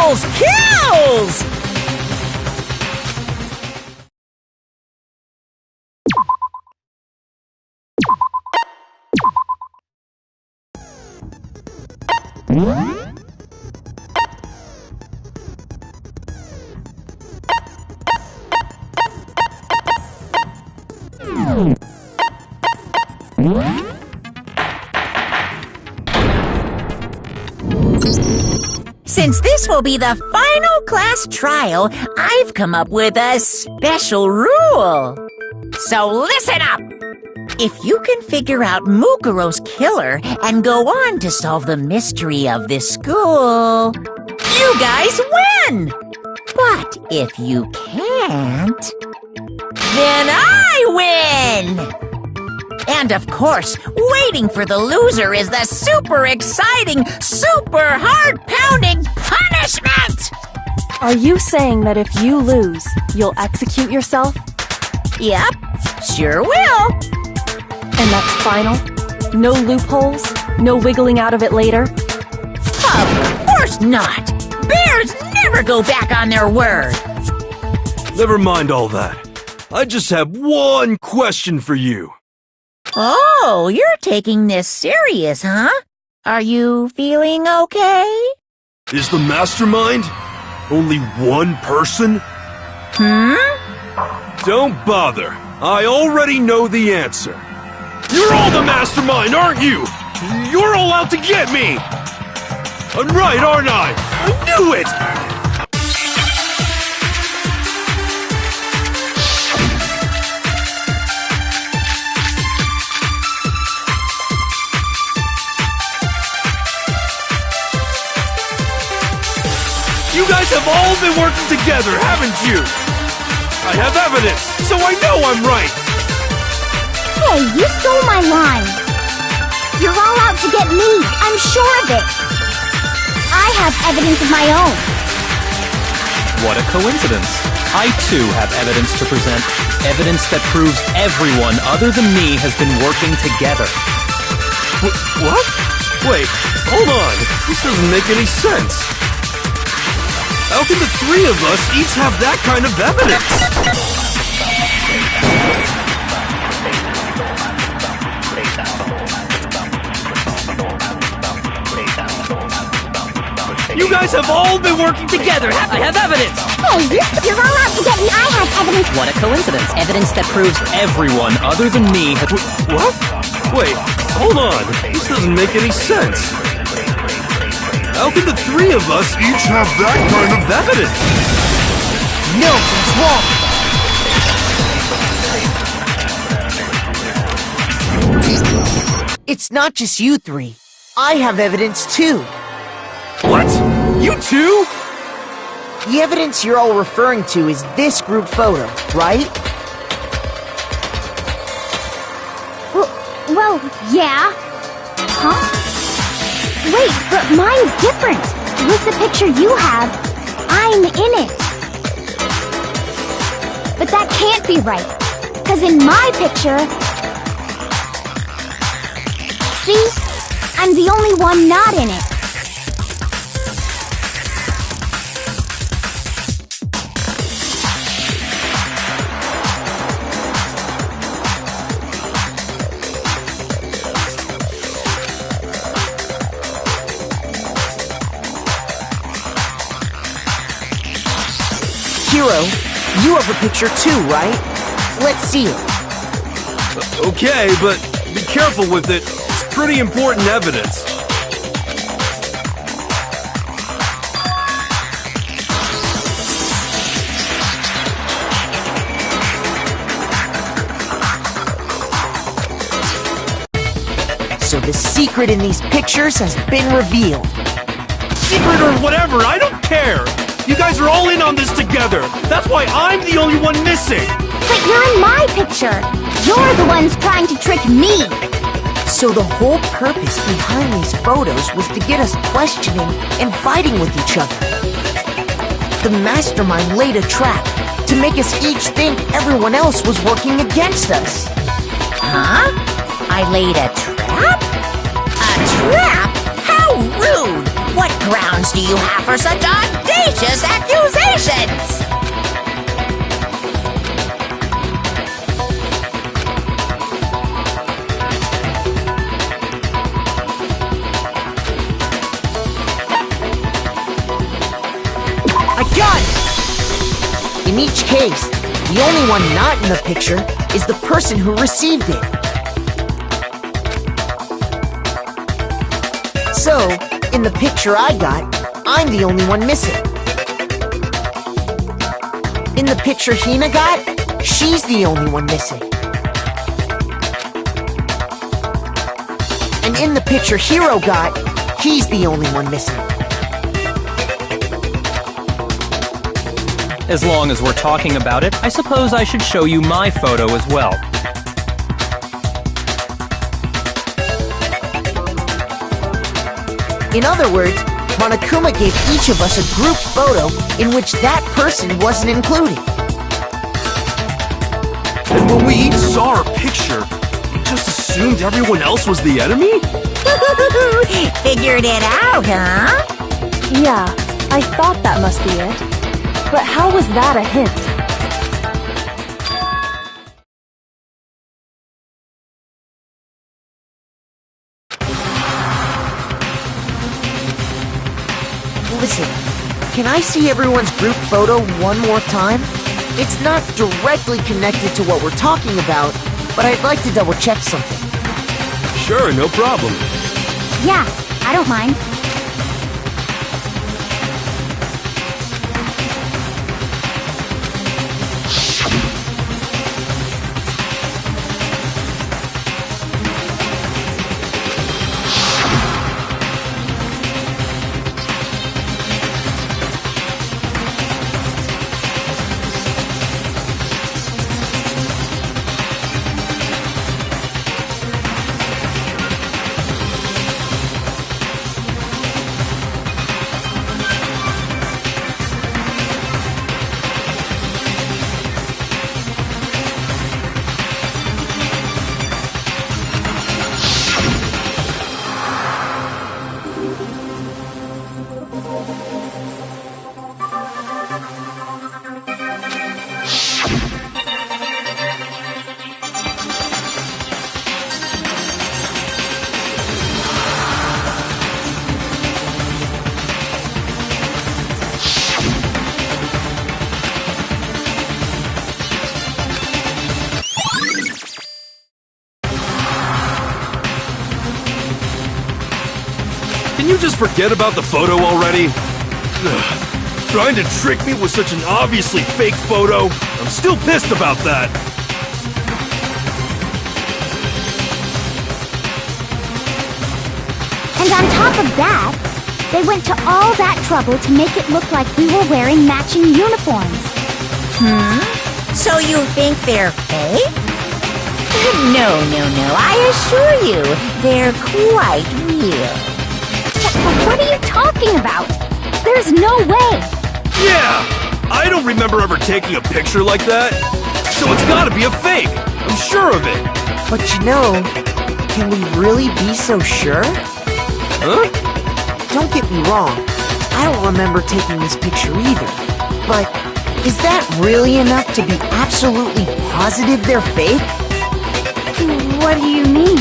Kills! Since this will be the final class trial, I've come up with a special rule. So listen up! If you can figure out Mukuro's killer and go on to solve the mystery of this school, you guys win! But if you can't, then I win! And of course, waiting for the loser is the super exciting, super heart-pounding punishment! Are you saying that if you lose, you'll execute yourself? Yep, sure will. And that's final? No loopholes? No wiggling out of it later? Of course not! Bears never go back on their word! Never mind all that. I just have one question for you. Oh, you're taking this serious, huh? Are you feeling okay? Is the mastermind only one person? Don't bother. I already know the answer. You're all the mastermind, aren't you? You're all out to get me! I'm right, aren't I? I knew it! You guys have all been working together, haven't you? I have evidence, so I know I'm right! Hey, you stole my line! You're all out to get me, I'm sure of it! I have evidence of my own! What a coincidence! I too have evidence to present. Evidence that proves everyone other than me has been working together. What? Wait, hold on. This doesn't make any sense. How can the three of us each have that kind of evidence? You guys have all been working together. I have evidence. Hey, you're all out to get me. I have evidence. What a coincidence. Evidence that proves everyone other than me has... What? Wait, hold on. This doesn't make any sense. How can the three of us each have that kind of evidence? No, it's wrong. It's not just you three. I have evidence too. What? You too? The evidence you're all referring to is this group photo, right? Well, yeah. Huh? Wait, but mine's different. With the picture you have, I'm in it. But that can't be right. 'Cause in my picture... See? I'm the only one not in it. Hiro, you have a picture too, right? Let's see it. Okay, but be careful with it. It's pretty important evidence. So the secret in these pictures has been revealed. Secret or whatever, I don't care! You guys are all in on this together! That's why I'm the only one missing! But you're in my picture! You're the ones trying to trick me! So the whole purpose behind these photos was to get us questioning and fighting with each other. The mastermind laid a trap to make us each think everyone else was working against us. Huh? I laid a trap? A trap? How How rude! What grounds do you have for such audacious accusations? I got it! In each case, the only one not in the picture is the person who received it. So, in the picture I got, I'm the only one missing. In the picture Hina got, she's the only one missing. And in the picture Hiro got, he's the only one missing. As long as we're talking about it, I suppose I should show you my photo as well. In other words, Monokuma gave each of us a group photo in which that person wasn't included. And when we each saw our picture, we just assumed everyone else was the enemy? Figured it out, huh? Yeah, I thought that must be it. But how was that a hint? Listen, can I see everyone's group photo one more time? It's not directly connected to what we're talking about, but I'd like to double check something. Sure, no problem. Yeah, I don't mind. Can you just forget about the photo already? Ugh. Trying to trick me with such an obviously fake photo? I'm still pissed about that. And on top of that, they went to all that trouble to make it look like we were wearing matching uniforms. So you think they're fake? No, I assure you, they're quite real. What are you talking about? There's no way! Yeah! I don't remember ever taking a picture like that. So it's gotta be a fake. I'm sure of it. But you know, can we really be so sure? Huh? Don't get me wrong, I don't remember taking this picture either. But is that really enough to be absolutely positive they're fake? What do you mean?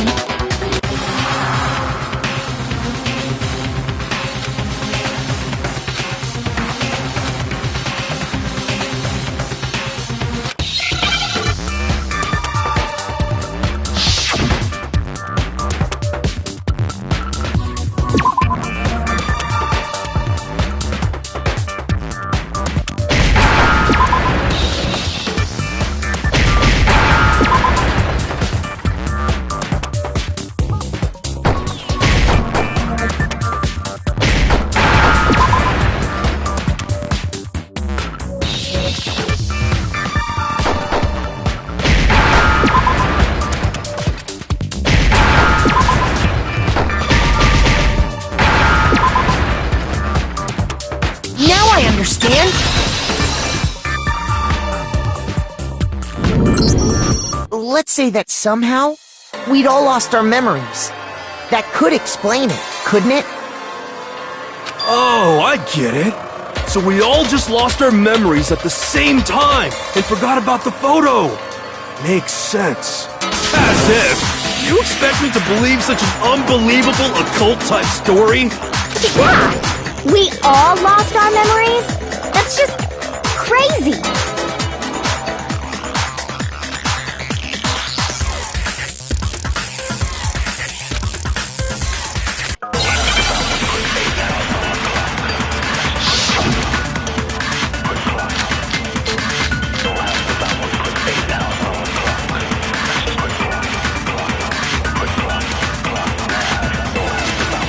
Understand? Let's say that somehow we'd all lost our memories. That could explain it, couldn't it? Oh, I get it. So we all just lost our memories at the same time and forgot about the photo. Makes sense. As if. You expect me to believe such an unbelievable occult-type story? Yeah! We all lost our memories? That's just crazy!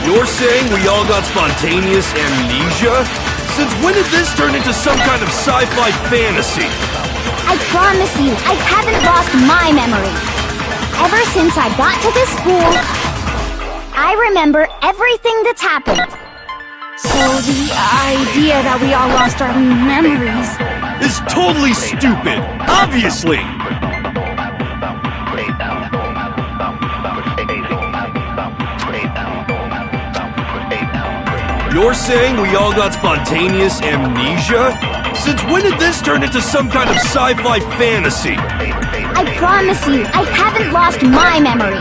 You're saying we all got spontaneous amnesia? Since when did this turn into some kind of sci-fi fantasy? I promise you, I haven't lost my memory. Ever since I got to this school, I remember everything that's happened. So the idea that we all lost our memories... It's totally stupid! Obviously! You're saying we all got spontaneous amnesia? Since when did this turn into some kind of sci-fi fantasy? I promise you, I haven't lost my memory.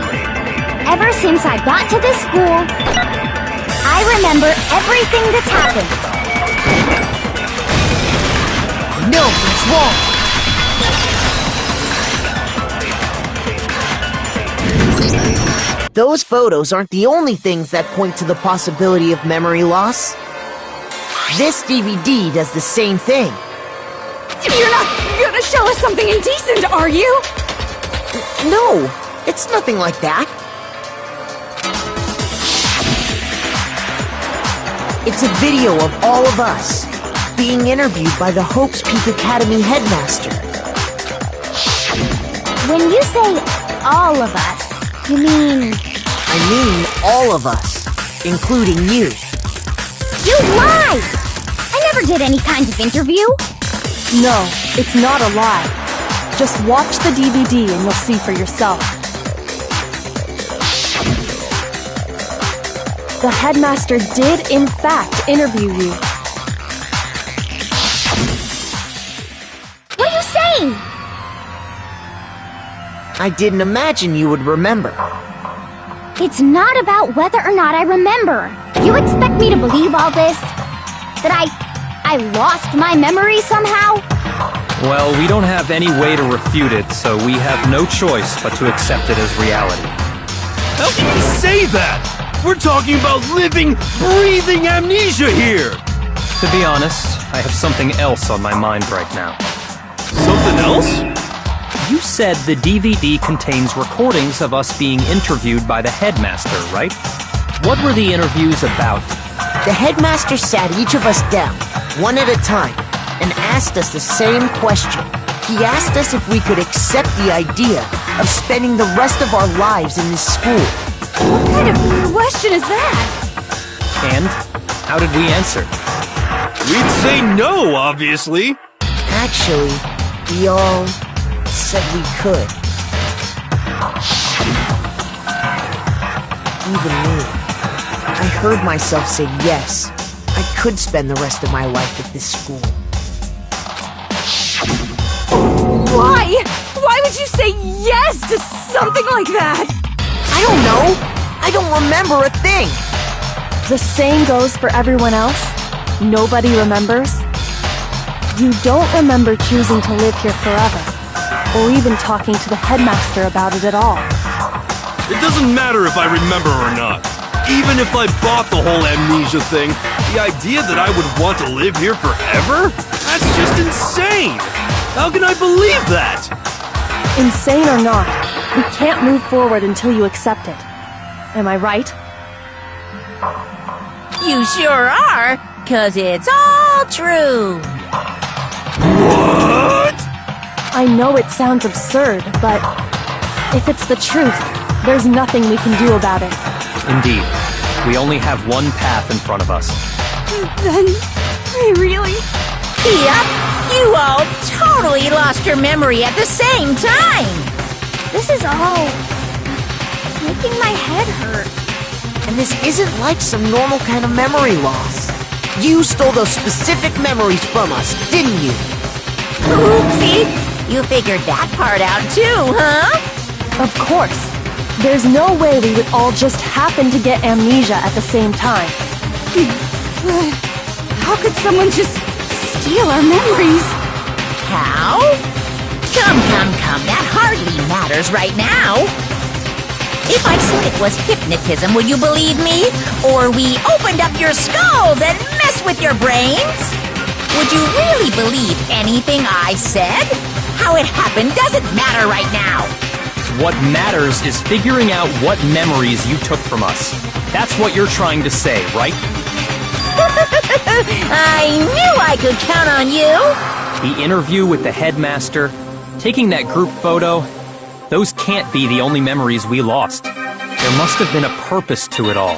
Ever since I got to this school, I remember everything that's happened. No, it's wrong. Those photos aren't the only things that point to the possibility of memory loss. This DVD does the same thing. You're not gonna show us something indecent, are you? No, it's nothing like that. It's a video of all of us being interviewed by the Hope's Peak Academy headmaster. When you say all of us, you mean... I mean all of us, including you. You lied! I never did any kind of interview. No, it's not a lie. Just watch the DVD and you'll see for yourself. The headmaster did, in fact, interview you. What are you saying? I didn't imagine you would remember. It's not about whether or not I remember. You expect me to believe all this? That I lost my memory somehow? Well, we don't have any way to refute it, so we have no choice but to accept it as reality. How can you say that? We're talking about living, breathing amnesia here! To be honest, I have something else on my mind right now. Something else? You said the DVD contains recordings of us being interviewed by the headmaster, right? What were the interviews about? The headmaster sat each of us down, one at a time, and asked us the same question. He asked us if we could accept the idea of spending the rest of our lives in this school. What kind of question is that? And how did we answer? We'd say no, obviously. Actually, we all said we could. Even me. I heard myself say yes. I could spend the rest of my life at this school. Why? Why would you say yes to something like that? I don't know. I don't remember a thing. The same goes for everyone else? Nobody remembers? You don't remember choosing to live here forever, or even talking to the headmaster about it at all. It doesn't matter if I remember or not. Even if I bought the whole amnesia thing, the idea that I would want to live here forever? That's just insane! How can I believe that? Insane or not, we can't move forward until you accept it. Am I right? You sure are, 'cause it's all true. What? I know it sounds absurd, but if it's the truth, there's nothing we can do about it. Indeed. We only have one path in front of us. Then, I really... Yep, you all totally lost your memory at the same time. This is all making my head hurt. And this isn't like some normal kind of memory loss. You stole those specific memories from us, didn't you? Oopsie! You figured that part out too, huh? Of course. There's no way we would all just happen to get amnesia at the same time. How could someone just steal our memories? How? Come, that hardly matters right now. If I said it was hypnotism, would you believe me? Or we opened up your skulls and messed with your brains? Would you really believe anything I said? How it happened doesn't matter right now. What matters is figuring out what memories you took from us. That's what you're trying to say, right? I knew I could count on you! The interview with the headmaster, taking that group photo, those can't be the only memories we lost. There must have been a purpose to it all.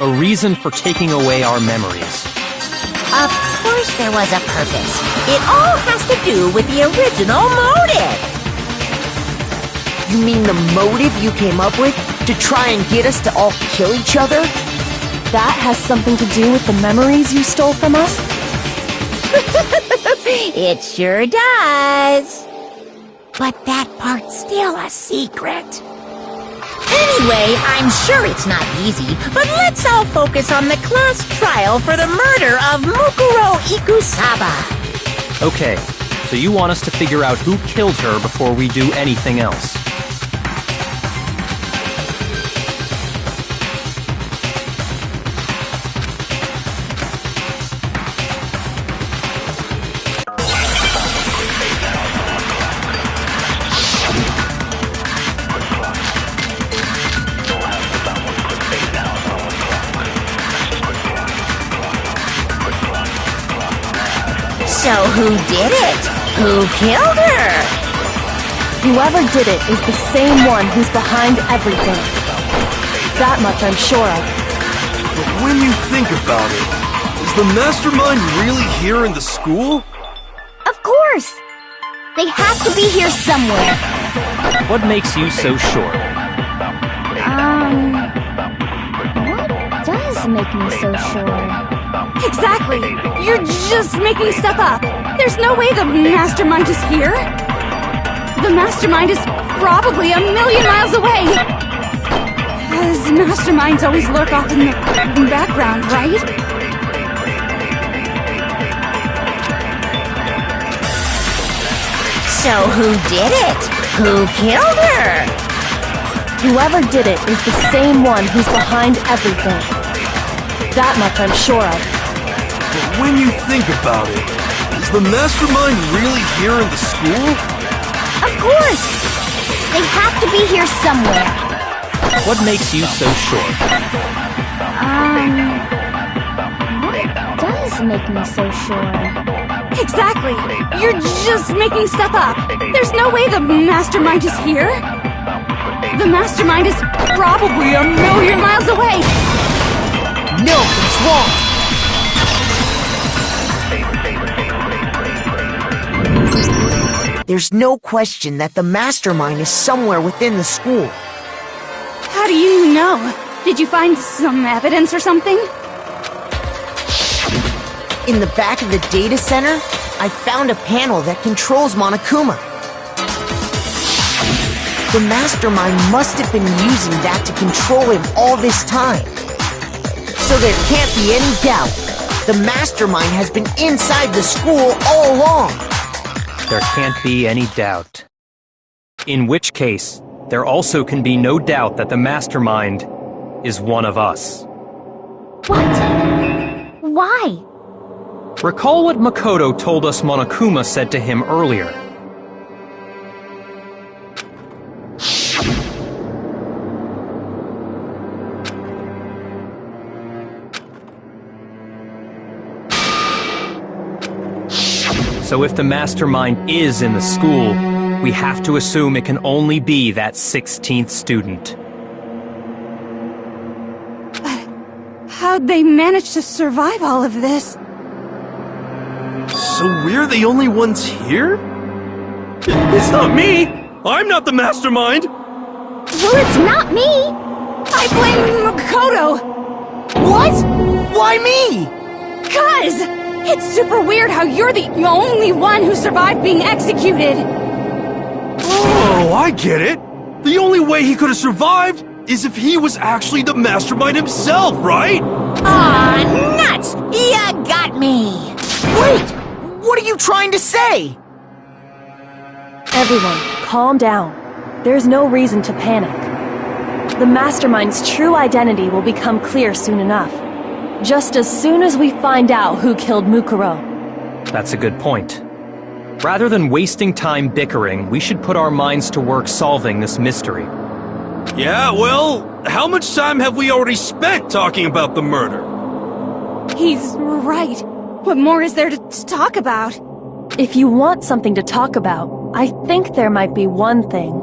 A reason for taking away our memories. Of course there was a purpose. It all has to do with the original motive. You mean the motive you came up with to try and get us to all kill each other? That has something to do with the memories you stole from us? It sure does. But that part's still a secret. Anyway, I'm sure it's not easy, but let's all focus on the class trial for the murder of Mukuro Ikusaba. Okay, so you want us to figure out who killed her before we do anything else. So who did it? Who killed her? Whoever did it is the same one who's behind everything. That much I'm sure of. But when you think about it, is the mastermind really here in the school? Of course! They have to be here somewhere. What makes you so sure? What does make me so sure? Exactly! You're just making stuff up! There's no way the mastermind is here! The mastermind is probably 1,000,000 miles away! Because masterminds always lurk off in the background, right? So who did it? Who killed her? Whoever did it is the same one who's behind everything. That much I'm sure of. But when you think about it, is the mastermind really here in the school? Of course! They have to be here somewhere. What makes you so sure? What does make me so sure? Exactly! You're just making stuff up! There's no way the mastermind is here! The mastermind is probably 1,000,000 miles away! No, it's wrong! There's no question that the mastermind is somewhere within the school. How do you know? Did you find some evidence or something? In the back of the data center, I found a panel that controls Monokuma. The mastermind must have been using that to control him all this time. So there can't be any doubt. The mastermind has been inside the school all along. There can't be any doubt. In which case, there also can be no doubt that the mastermind is one of us. What? Why? Recall what Makoto told us Monokuma said to him earlier. So if the mastermind is in the school, we have to assume it can only be that 16th student. How'd they manage to survive all of this? So we're the only ones here? It's not me! I'm not the mastermind! Well, it's not me! I blame Makoto! What? Why me? Because it's super weird how you're the only one who survived being executed. Oh, I get it. The only way he could have survived is if he was actually the mastermind himself, right? Aw, nuts! You got me! Wait! What are you trying to say? Everyone, calm down. There's no reason to panic. The Mastermind's true identity will become clear soon enough. Just as soon as we find out who killed Mukuro. That's a good point. Rather than wasting time bickering, we should put our minds to work solving this mystery. Yeah, well, how much time have we already spent talking about the murder? He's right. What more is there to talk about? If you want something to talk about, I think there might be one thing.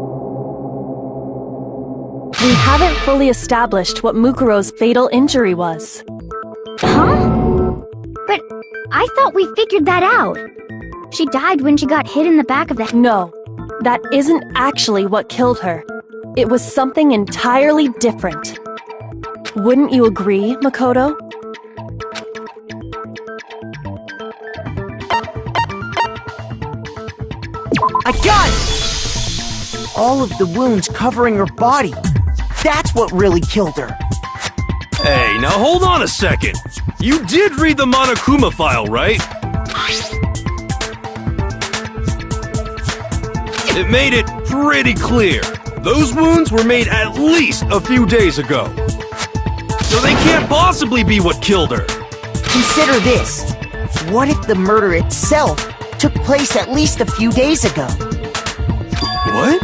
We haven't fully established what Mukuro's fatal injury was. Huh? But I thought we figured that out. She died when she got hit in the back of the... No, that isn't actually what killed her. It was something entirely different. Wouldn't you agree, Makoto? I got it! All of the wounds covering her body. That's what really killed her. Hey, now hold on a second. You did read the Monokuma file, right? It made it pretty clear. Those wounds were made at least a few days ago. So they can't possibly be what killed her. Consider this. What if the murder itself took place at least a few days ago? What?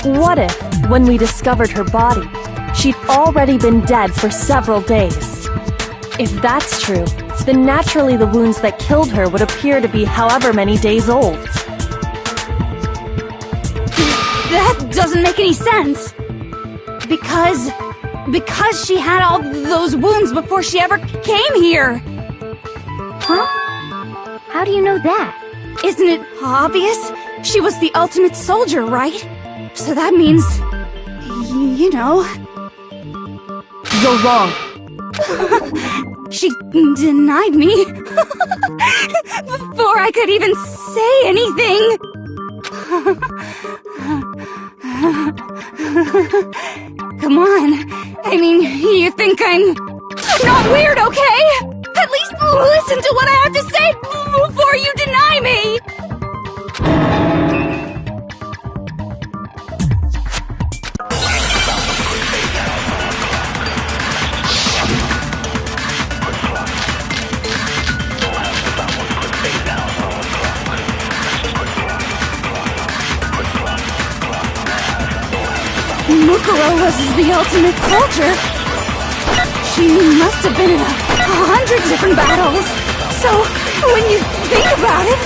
What if, when we discovered her body, she'd already been dead for several days? If that's true, then naturally the wounds that killed her would appear to be however many days old. That doesn't make any sense. Because she had all those wounds before she ever came here. Huh? How do you know that? Isn't it obvious? She was the ultimate soldier, right? So that means, you know... You're wrong. She denied me before I could even say anything. Come on. I mean, you think I'm not weird, okay? At least listen to what I have to say before you deny me! Mukuro was the ultimate soldier. She must have been in 100 different battles. So, when you think about it,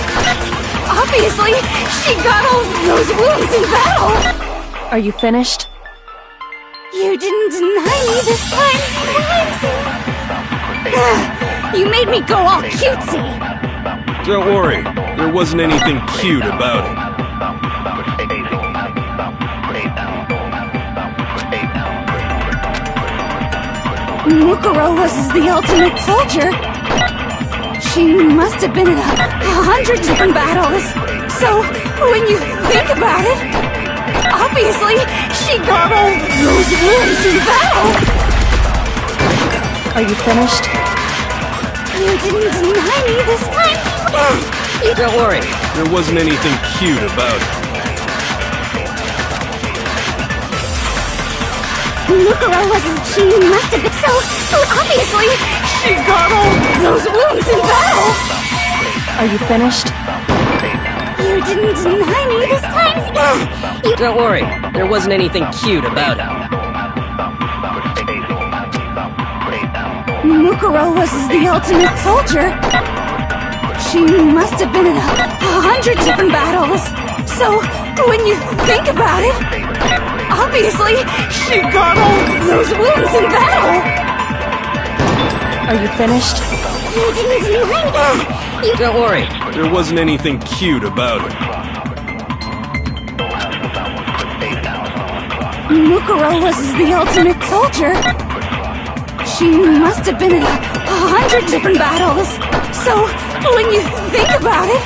obviously, she got all those wounds in battle. Are you finished? You didn't deny me this time, Slimes. You made me go all cutesy. Don't worry, there wasn't anything cute about it. Mukuro was the ultimate soldier. She must have been in 100 different battles. So, when you think about it, obviously, she got all those wounds in battle. Are you finished? You didn't deny me this time. Don't worry. There wasn't anything cute about it. Mukuro wasn't. She must have been. So obviously, she got all those wounds in battle. Are you finished? You didn't deny me this time. Don't worry. There wasn't anything cute about it. Mukuro was the ultimate soldier. She must have been in 100 different battles. So when you think about it, obviously, she got all those wounds in battle. Are you finished? You didn't deny me. Don't worry. There wasn't anything cute about it. Mukuro was the ultimate soldier. She must have been in 100 100 different battles. So, when you think about it,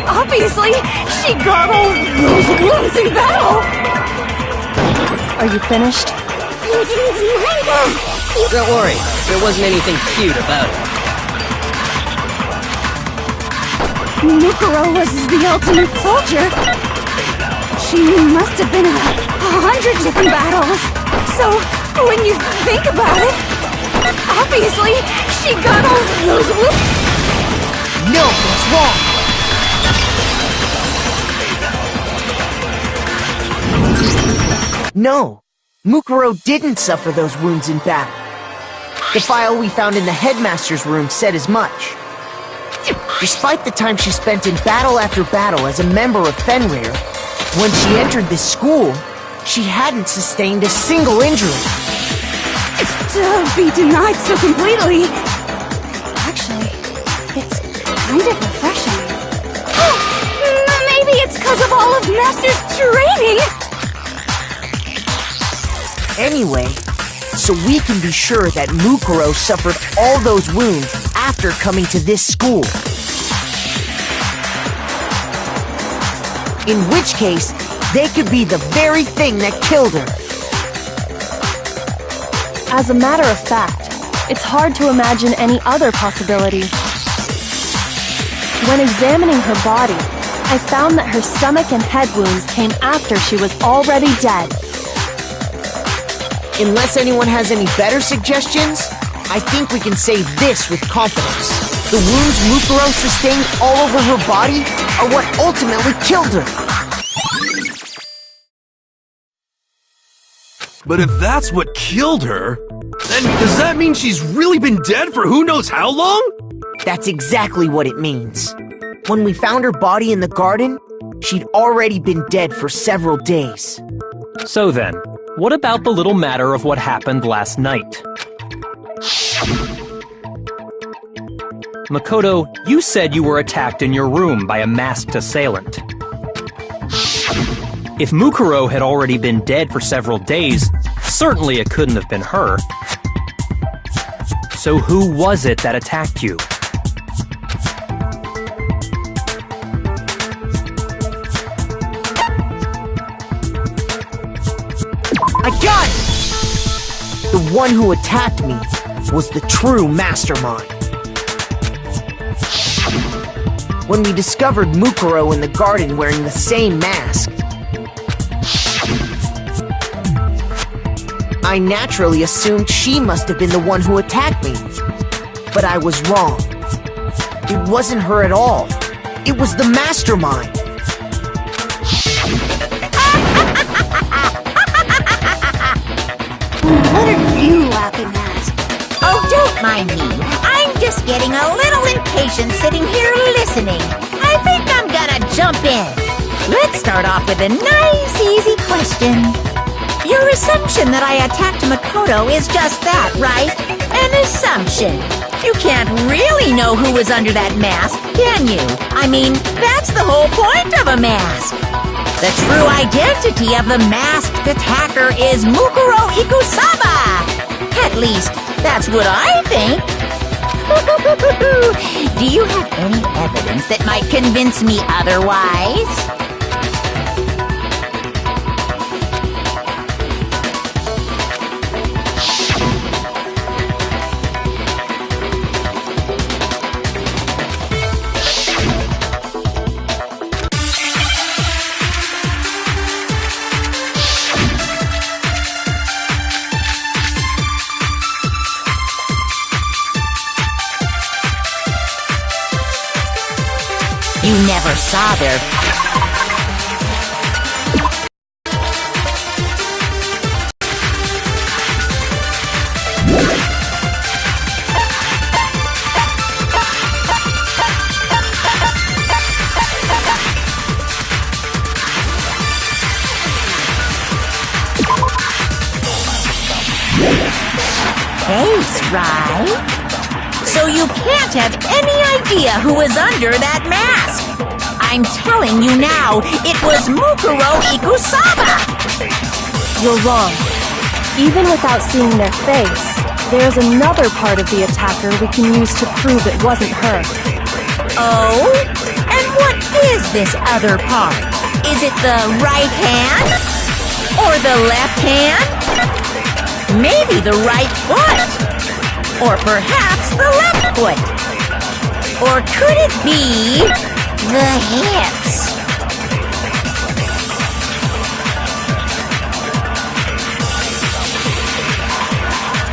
obviously, she got all those wounds in battle. Are you finished? You didn't mind that. Don't worry, there wasn't anything cute about it. Mukuro was the ultimate soldier. She must have been in 100 different battles. So, when you think about it, obviously, she got all those wounds. No, that's wrong! No, Mukuro didn't suffer those wounds in battle. The file we found in the headmaster's room said as much. Despite the time she spent in battle after battle as a member of Fenrir, when she entered this school, she hadn't sustained a single injury. To be denied so completely. Actually, it's kind of refreshing. Maybe it's because of all of Master's training. Anyway, so we can be sure that Mukuro suffered all those wounds after coming to this school. In which case, they could be the very thing that killed her. As a matter of fact, it's hard to imagine any other possibility. When examining her body, I found that her stomach and head wounds came after she was already dead. Unless anyone has any better suggestions, I think we can say this with confidence. The wounds Mukuro sustained all over her body are what ultimately killed her. But if that's what killed her, then does that mean she's really been dead for who knows how long? That's exactly what it means. When we found her body in the garden, she'd already been dead for several days. So then, what about the little matter of what happened last night? Makoto, you said you were attacked in your room by a masked assailant. If Mukuro had already been dead for several days, certainly it couldn't have been her. So who was it that attacked you? I got it! The one who attacked me was the true mastermind. When we discovered Mukuro in the garden wearing the same mask, I naturally assumed she must have been the one who attacked me. But I was wrong. It wasn't her at all. It was the mastermind. What are you laughing at? Oh, don't mind me. I'm just getting a little impatient sitting here listening. I think I'm gonna jump in. Let's start off with a nice, easy question. Your assumption that I attacked Makoto is just that, right? An assumption. You can't really know who was under that mask, can you? I mean, that's the whole point of a mask. The true identity of the masked attacker is Mukuro Ikusaba. At least, that's what I think. Do you have any evidence that might convince me otherwise? You never saw their... face, right? So you can't have any idea who was under that mask. I'm telling you now, it was Mukuro Ikusaba. You're wrong. Even without seeing their face, There's another part of the attacker we can use to prove it wasn't her. Oh? And what is this other part? Is it the right hand? Or the left hand? Maybe the right foot? Or perhaps the left foot? Or could it be the hips?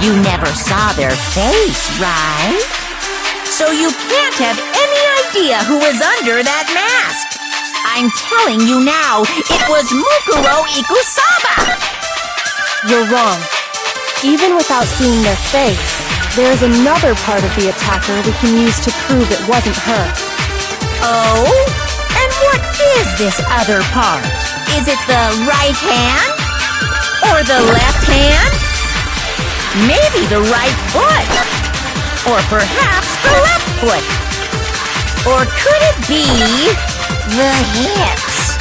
You never saw their face, right? So you can't have any idea who was under that mask. I'm telling you now, it was Mukuro Ikusaba! You're wrong. Even without seeing their face, there is another part of the attacker we can use to prove it wasn't her. Oh? And what is this other part? Is it the right hand? Or the left hand? Maybe the right foot? Or perhaps the left foot? Or could it be the hips?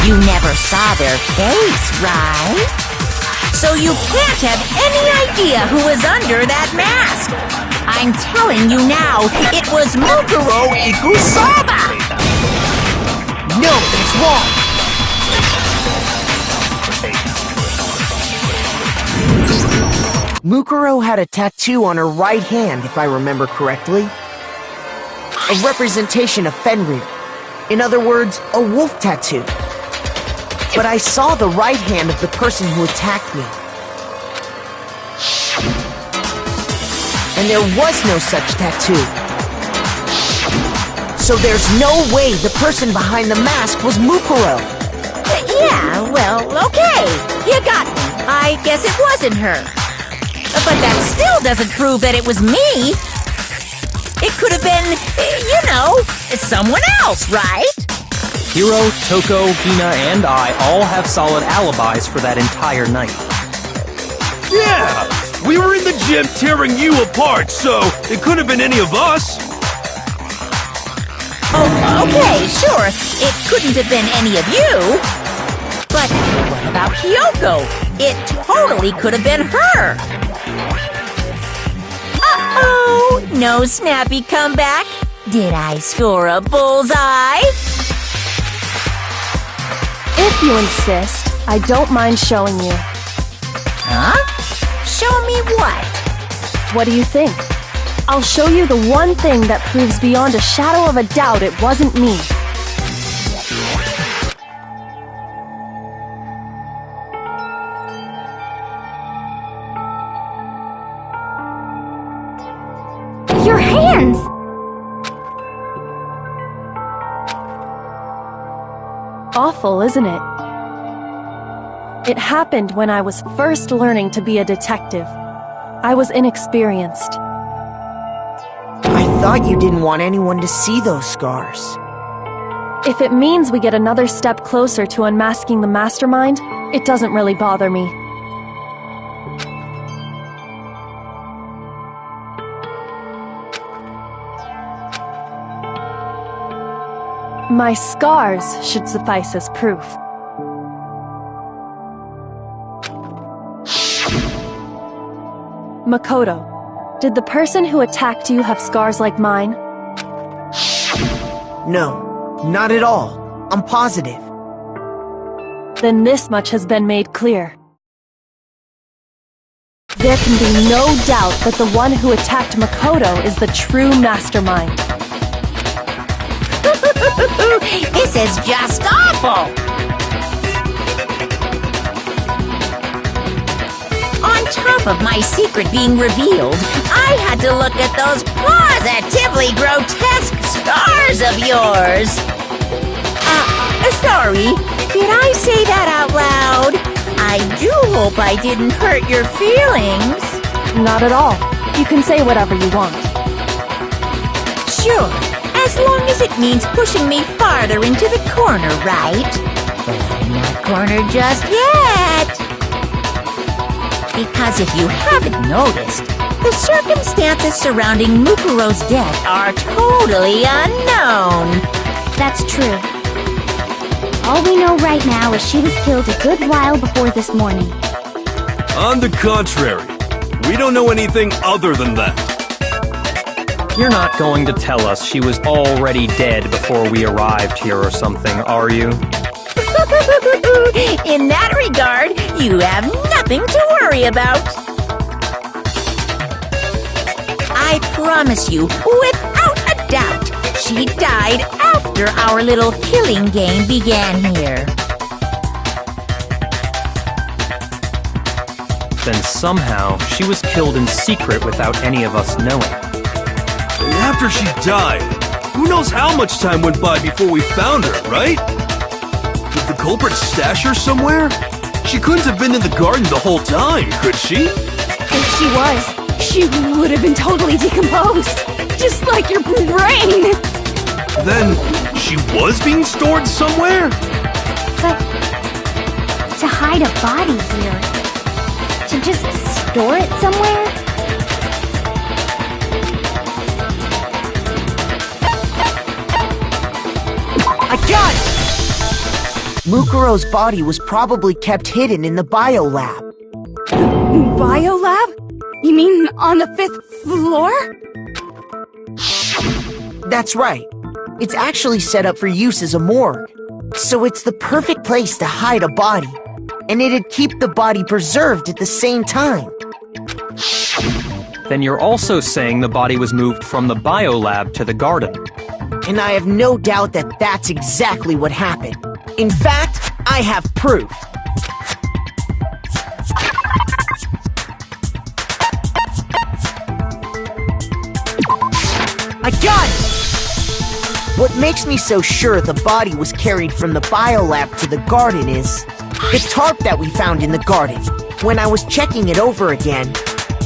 You never saw their face, right? So you can't have any idea who was under that mask. I'm telling you now, it was Mukuro Ikusaba! No, it's wrong! Mukuro had a tattoo on her right hand, if I remember correctly. A representation of Fenrir. In other words, a wolf tattoo. But I saw the right hand of the person who attacked me. And there was no such tattoo. So there's no way the person behind the mask was Mukuro. Yeah, well, okay. You got me. I guess it wasn't her. But that still doesn't prove that it was me. It could have been, you know, someone else, right? Hiro, Toko, Hina, and I all have solid alibis for that entire night. Yeah! We were in the gym tearing you apart, so it could have been any of us. Oh, okay, sure. It couldn't have been any of you. But what about Kyoko? It totally could have been her. Uh-oh! No snappy comeback? Did I score a bullseye? If you insist, I don't mind showing you. Huh? Show me what? What do you think? I'll show you the one thing that proves beyond a shadow of a doubt it wasn't me. Your hands! Awful, isn't it? It happened when I was first learning to be a detective. I was inexperienced. I thought you didn't want anyone to see those scars. If it means we get another step closer to unmasking the mastermind, it doesn't really bother me. My scars should suffice as proof. Makoto, did the person who attacked you have scars like mine? No, not at all. I'm positive. Then this much has been made clear. There can be no doubt that the one who attacked Makoto is the true mastermind. This is just awful! On top of my secret being revealed, I had to look at those positively grotesque scars of yours! Sorry, did I say that out loud? I do hope I didn't hurt your feelings. Not at all. You can say whatever you want. Sure, as long as it means pushing me farther into the corner, right? But I'm not cornered just yet. Because if you haven't noticed, the circumstances surrounding Mukuro's death are totally unknown. That's true. All we know right now is she was killed a good while before this morning. On the contrary, we don't know anything other than that. You're not going to tell us she was already dead before we arrived here or something, are you? In that regard, you have nothing to worry about. I promise you, without a doubt, she died after our little killing game began here. Then somehow she was killed in secret without any of us knowing. And after she died, who knows how much time went by before we found her, right? Did the culprit stash her somewhere? She couldn't have been in the garden the whole time, could she? If she was, she would have been totally decomposed. Just like your brain. Then, she was being stored somewhere? But to hide a body here, to just store it somewhere? I got it! Mukuro's body was probably kept hidden in the biolab. Biolab? You mean on the 5th floor? That's right. It's actually set up for use as a morgue. So it's the perfect place to hide a body. And it'd keep the body preserved at the same time. Then you're also saying the body was moved from the biolab to the garden. And I have no doubt that that's exactly what happened. In fact, I have proof. I got it! What makes me so sure the body was carried from the biolab to the garden is the tarp that we found in the garden. When I was checking it over again,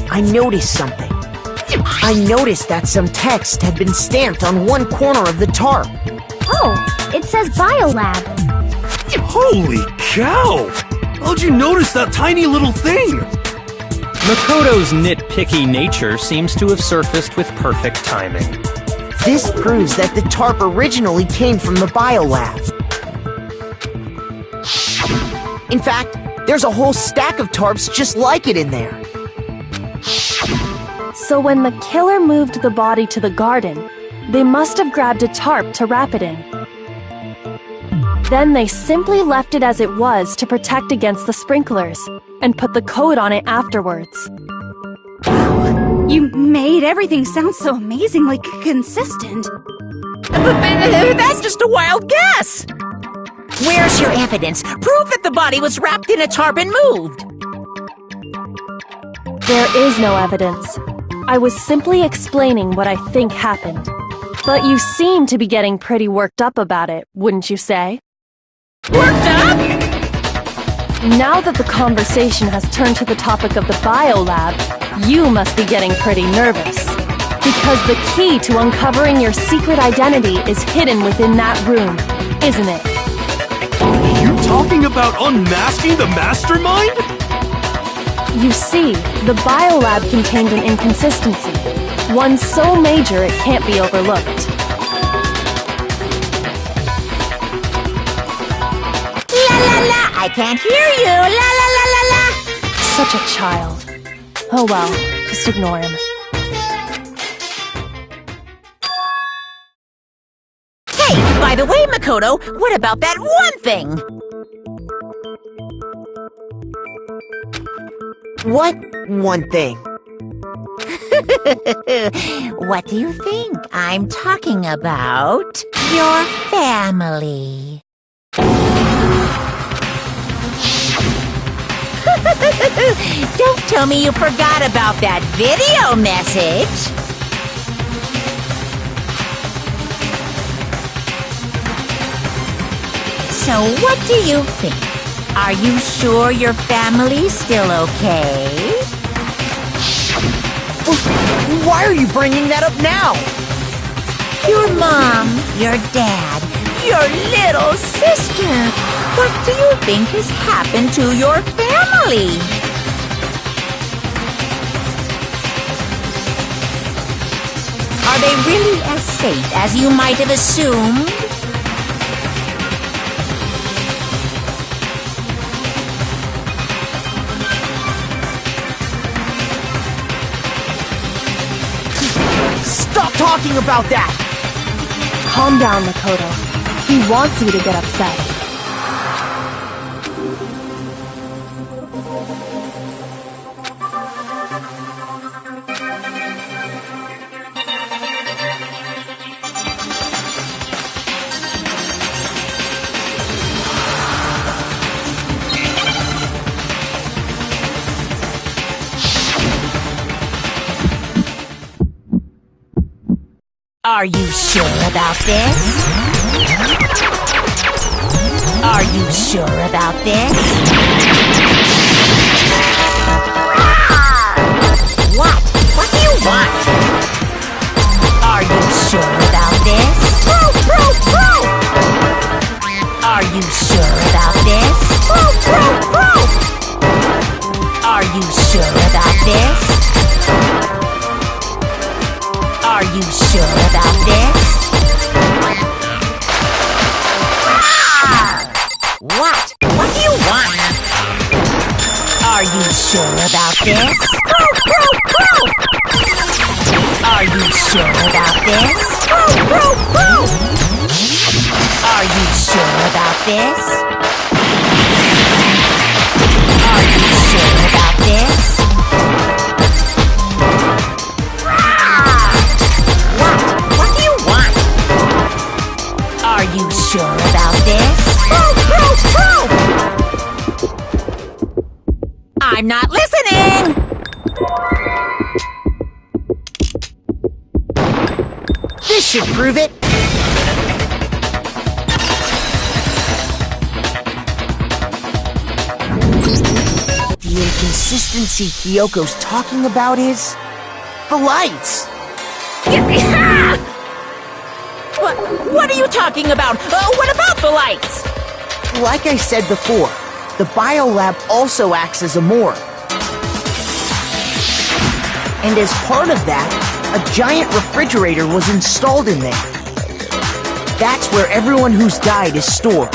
I noticed something. I noticed that some text had been stamped on one corner of the tarp. Oh, it says Biolab. Holy cow! How'd you notice that tiny little thing? Makoto's nitpicky nature seems to have surfaced with perfect timing. This proves that the tarp originally came from the biolab. In fact, there's a whole stack of tarps just like it in there. So when the killer moved the body to the garden, they must have grabbed a tarp to wrap it in. Then they simply left it as it was to protect against the sprinklers, and put the coat on it afterwards. You made everything sound so amazingly consistent. That's just a wild guess! Where's your evidence? Prove that the body was wrapped in a tarp and moved! There is no evidence. I was simply explaining what I think happened. But you seem to be getting pretty worked up about it, wouldn't you say? Worked up? Now that the conversation has turned to the topic of the biolab, you must be getting pretty nervous. Because the key to uncovering your secret identity is hidden within that room, isn't it? You talking about unmasking the mastermind? You see, the biolab contained an inconsistency, one so major it can't be overlooked. La la la! I can't hear you! La la la la la! Such a child. Oh well, just ignore him. Hey, by the way, Makoto, what about that one thing? What one thing? What do you think? I'm talking about your family. Don't tell me you forgot about that video message. So what do you think? Are you sure your family's still okay? Why are you bringing that up now? Your mom, your dad, your little sister. What do you think has happened to your family? Are they really as safe as you might have assumed? talking about that! Calm down, Makoto. He wants you to get upset. Are you sure about this? Are you sure about this? What? What do you want? Are you sure about this? Are you sure about this? Are you sure about this? Are you sure about this? What? What do you want? Are you sure about this? Are you sure about this? Are you sure about this? Are you sure about this? Are you sure about this? I'm not listening! This should prove it! The inconsistency Kyoko's talking about is... the lights! What are you talking about? What about the lights? Like I said before, the biolab also acts as a morgue. And as part of that, a giant refrigerator was installed in there. That's where everyone who's died is stored.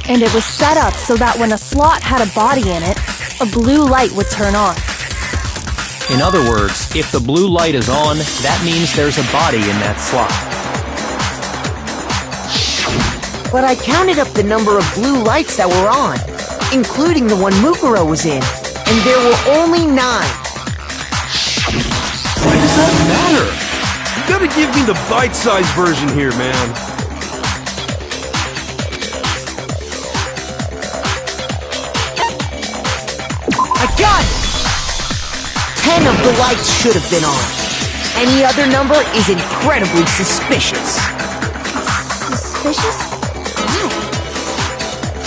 And it was set up so that when a slot had a body in it, a blue light would turn on. In other words, if the blue light is on, that means there's a body in that slot. But I counted up the number of blue lights that were on, including the one Mukuro was in, and there were only 9. Why does that matter? You gotta give me the bite-sized version here, man. I got it! 10 of the lights should have been on. Any other number is incredibly suspicious. Suspicious? Why?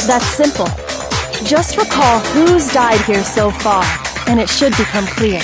That's simple. Just recall who's died here so far, and it should become clear.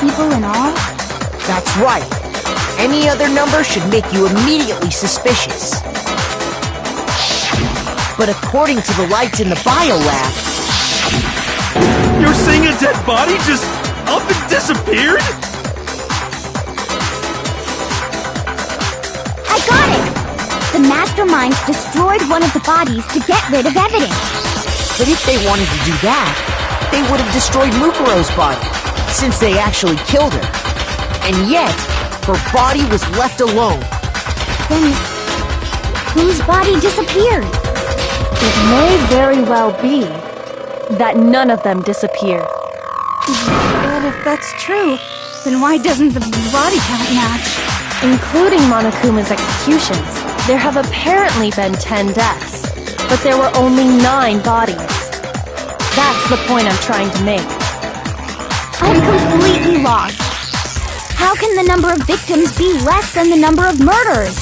People in all? That's right. Any other number should make you immediately suspicious. But according to the lights in the biolab... You're saying a dead body just up and disappeared? I got it! The masterminds destroyed one of the bodies to get rid of evidence. But if they wanted to do that, they would have destroyed Mukuro's body, since they actually killed her. And yet, her body was left alone. Then, whose body disappeared? It may very well be that none of them disappeared. But if that's true, then why doesn't the body count match? Including Monokuma's executions, there have apparently been 10 deaths, but there were only 9 bodies. That's the point I'm trying to make. I'm completely lost. How can the number of victims be less than the number of murders?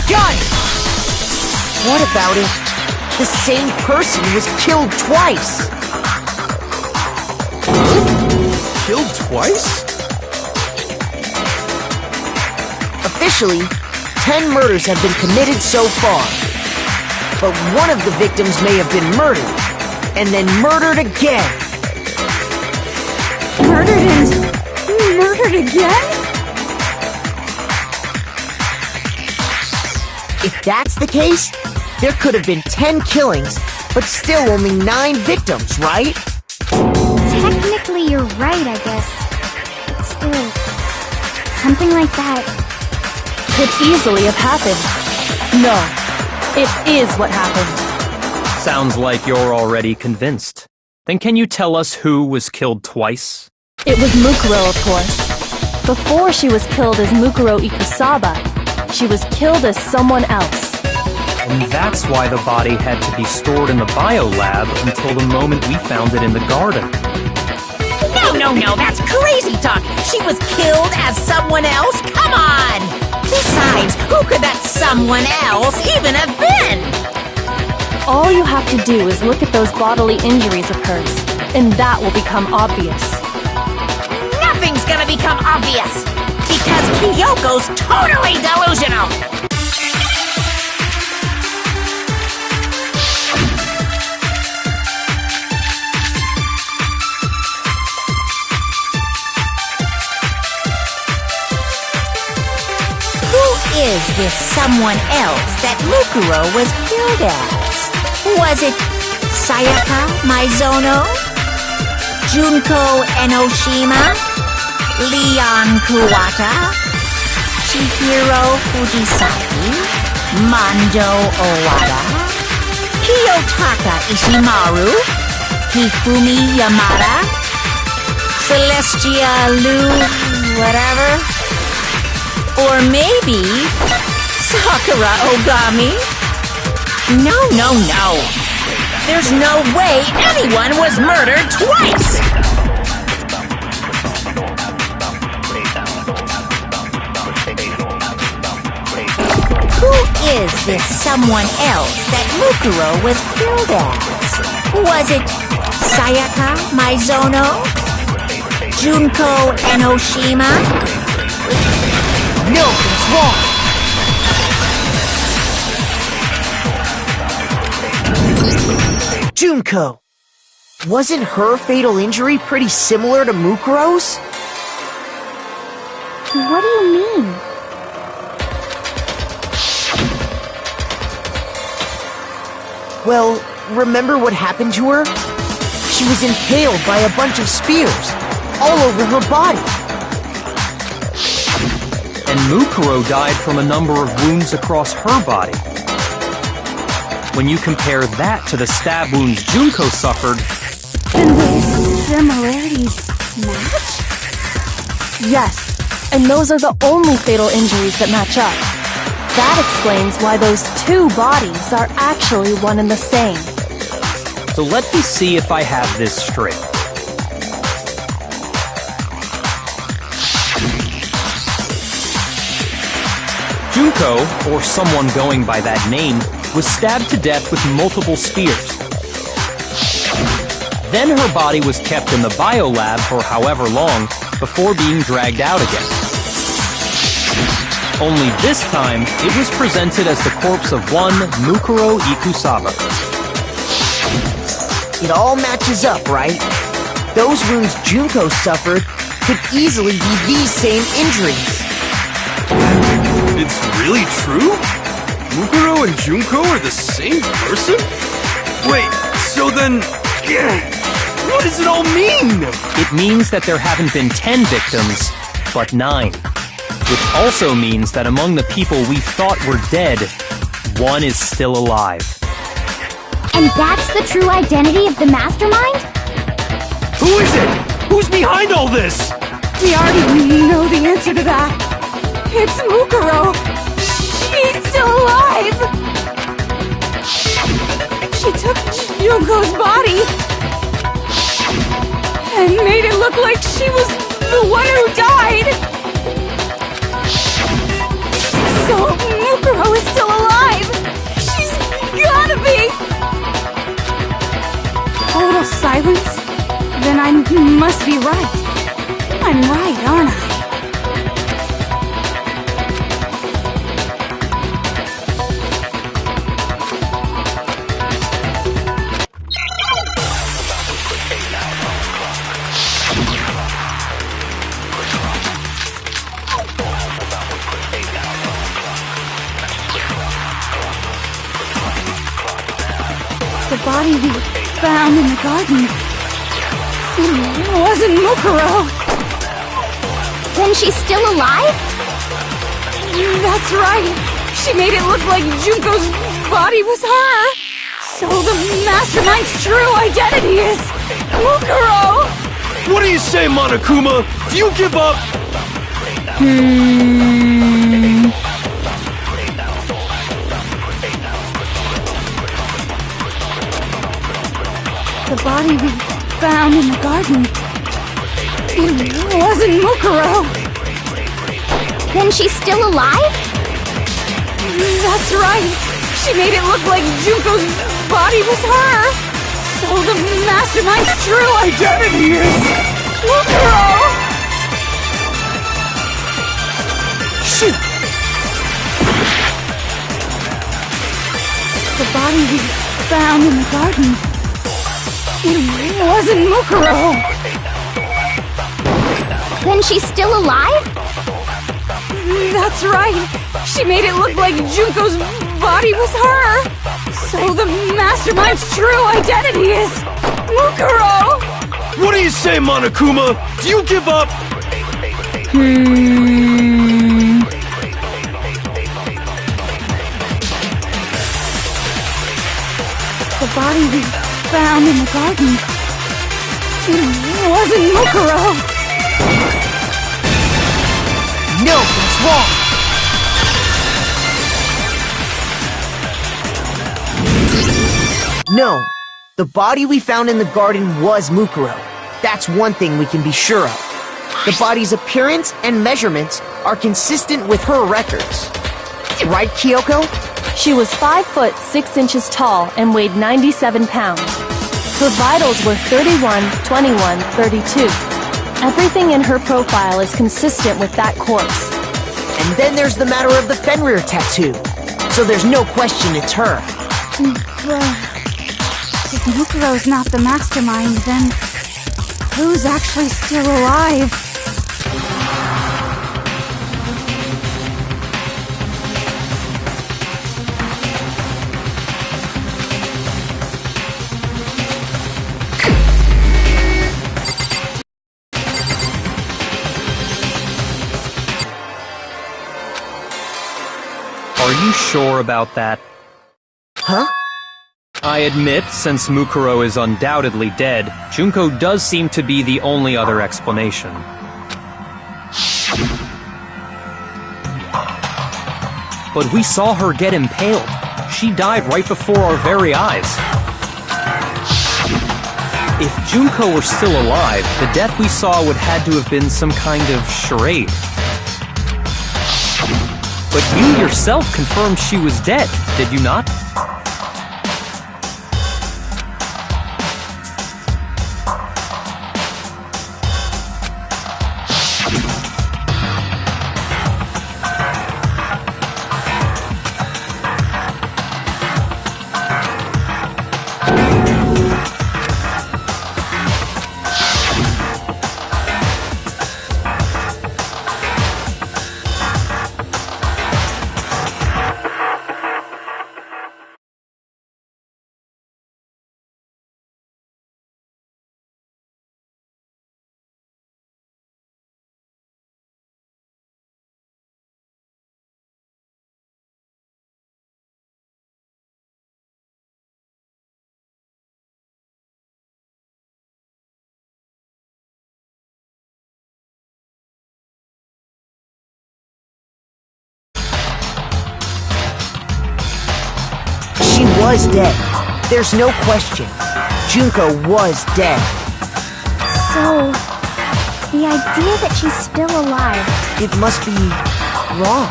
gun! What about it? The same person was killed twice! Killed twice? Officially, 10 murders have been committed so far. But one of the victims may have been murdered, and then murdered again. Murdered and murdered again? If that's the case, there could have been 10 killings, but still only 9 victims, right? Technically, you're right, I guess. Still, something like that. Could easily have happened. No, it is what happened. Sounds like you're already convinced. Then can you tell us who was killed twice? It was Mukuro, of course. Before she was killed as Mukuro Ikusaba, she was killed as someone else. And that's why the body had to be stored in the biolab until the moment we found it in the garden. No, that's crazy talk. She was killed as someone else? Come on! Besides, who could that someone else even have been? All you have to do is look at those bodily injuries of hers, and that will become obvious. Nothing's gonna become obvious, because Kyoko's totally delusional! Who is this someone else that Mukuro was killed as? Was it Sayaka Maizono? Junko Enoshima? Leon Kuwata? Chihiro Fujisaki? Mando Owada? Kiyotaka Ishimaru? Hifumi Yamada? Celestia Lu... whatever? Or maybe Sakura Ogami? No. There's no way anyone was murdered twice! Who is this someone else that Mukuro was killed as? Was it Sayaka Maizono? Junko Enoshima? No, it's wrong! Junko! Wasn't her fatal injury pretty similar to Mukuro's? What do you mean? Well, remember what happened to her? She was impaled by a bunch of spears, all over her body. And Mukuro died from a number of wounds across her body. When you compare that to the stab wounds Junko suffered... Then the similarities match? Yes, and those are the only fatal injuries that match up. That explains why those two bodies are actually one and the same. So let me see if I have this straight. Junko, or someone going by that name, was stabbed to death with multiple spears. Then her body was kept in the biolab for however long before being dragged out again. Only this time, it was presented as the corpse of one Mukuro Ikusaba. It all matches up, right? Those wounds Junko suffered could easily be these same injuries. It's really true? Mukuro and Junko are the same person? Wait, so then... what does it all mean? It means that there haven't been 10 victims, but 9. Which also means that among the people we thought were dead, one is still alive. And that's the true identity of the mastermind? Who is it? Who's behind all this? We already know the answer to that. It's Mukuro. She's still alive. She took Junko's body and made it look like she was the one who died. So Mukuro Mukuro is still alive! She's gotta be! Total silence? Then I must be right. I'm right, aren't I? The body we found in the garden. It wasn't Mukuro. Then she's still alive? That's right. She made it look like Junko's body was her. So the mastermind's true identity is Mukuro. What do you say, Monokuma? Do you give up? The body we found in the garden. It wasn't Mukuro. Then she's still alive? That's right. She made it look like Junko's body was her. So the mastermind's true identity is Mukuro. Shoot! The body we found in the garden. It wasn't Mukuro. Then she's still alive? That's right. She made it look like Junko's body was her. So the mastermind's true identity is Mukuro. What do you say, Monokuma? Do you give up? The body we found in the garden. It wasn't Mukuro. No, that's wrong! No, the body we found in the garden was Mukuro. That's one thing we can be sure of. The body's appearance and measurements are consistent with her records. Right, Kyoko? She was 5 foot 6 inches tall and weighed 97 pounds. Her vitals were 31, 21, 32. Everything in her profile is consistent with that corpse. And then there's the matter of the Fenrir tattoo. So there's no question it's her. If Mukuro's not the mastermind, then who's actually still alive? Are you sure about that? Huh? I admit, since Mukuro is undoubtedly dead, Junko does seem to be the only other explanation. But we saw her get impaled. She died right before our very eyes. If Junko were still alive, the death we saw would had to have been some kind of charade. But you yourself confirmed she was dead, did you not? She was dead. There's no question. Junko was dead. So, the idea that she's still alive... It must be wrong.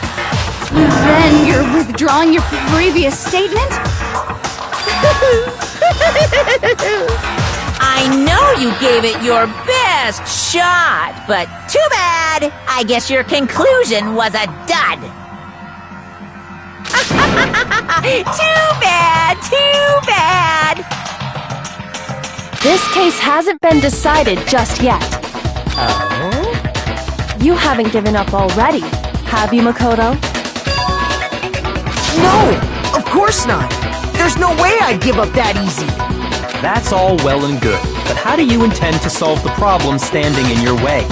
Then you're withdrawing your previous statement? I know you gave it your best shot, but too bad. I guess your conclusion was a dud. Too bad, too bad. This case hasn't been decided just yet. Oh? You haven't given up already, have you, Makoto? No, of course not. There's no way I'd give up that easy. That's all well and good, but how do you intend to solve the problem standing in your way?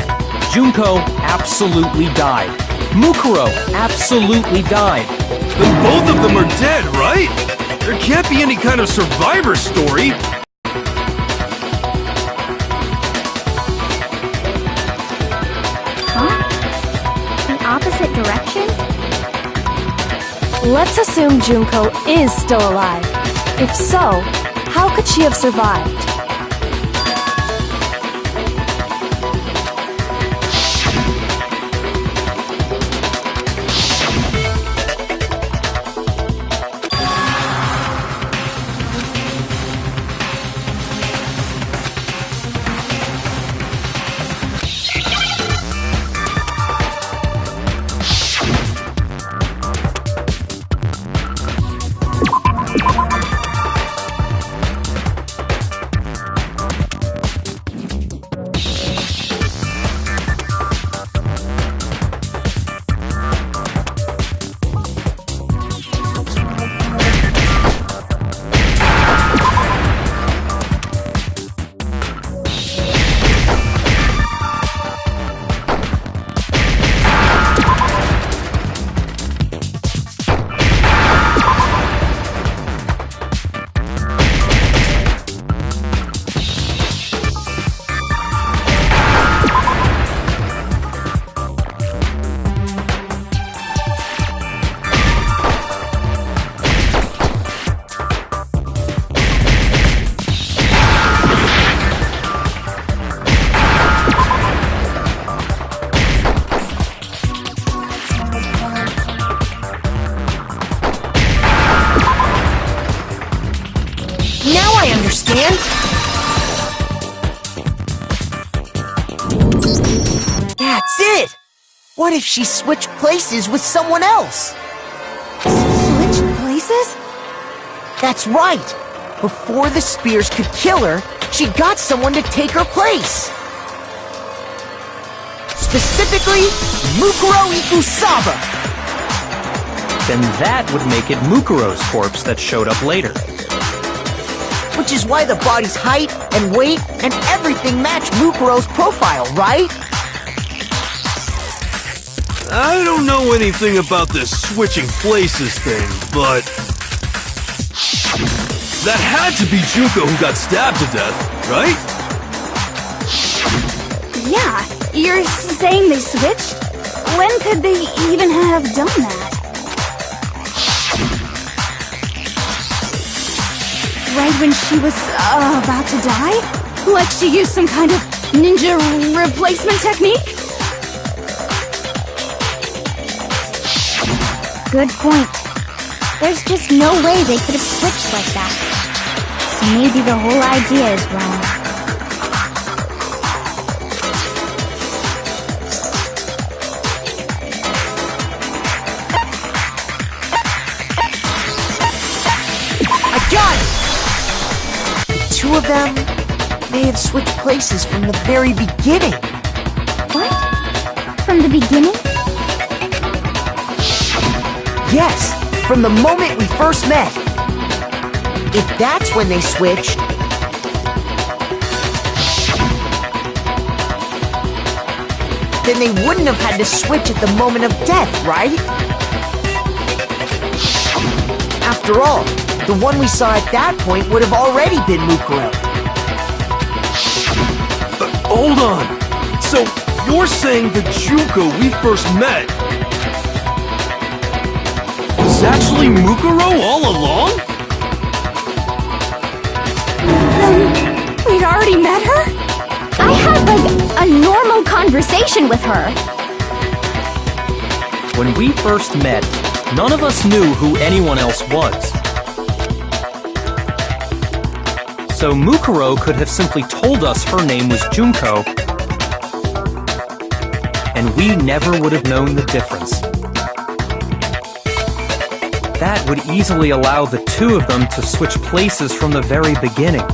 Junko absolutely died. Mukuro absolutely died. Then both of them are dead, right? There can't be any kind of survivor story. Huh? The opposite direction? Let's assume Junko is still alive. If so, how could she have survived? Now I understand. That's it. What if she switched places with someone else? Switch places? That's right. Before the spears could kill her, she got someone to take her place. Specifically, Mukuro Ikusaba. Then that would make it Mukuro's corpse that showed up later. Which is why the body's height and weight and everything match Mukuro's profile, right? I don't know anything about this switching places thing, but that had to be Junko who got stabbed to death, right? Yeah, you're saying they switched? When could they even have done that? Right when she was about to die? Like she used some kind of ninja replacement technique? Good point. There's just no way they could have switched like that. So maybe the whole idea is wrong. I got it! The two of them may have switched places from the very beginning. What? From the beginning? Yes, from the moment we first met. If that's when they switched, then they wouldn't have had to switch at the moment of death, right? After all, the one we saw at that point would have already been Mukuro. Hold on. So, you're saying the Junko we first met was actually Mukuro all along? Then we'd already met her? I had, like, a normal conversation with her. When we first met, none of us knew who anyone else was. So Mukuro could have simply told us her name was Junko, and we never would have known the difference. That would easily allow the two of them to switch places from the very beginning.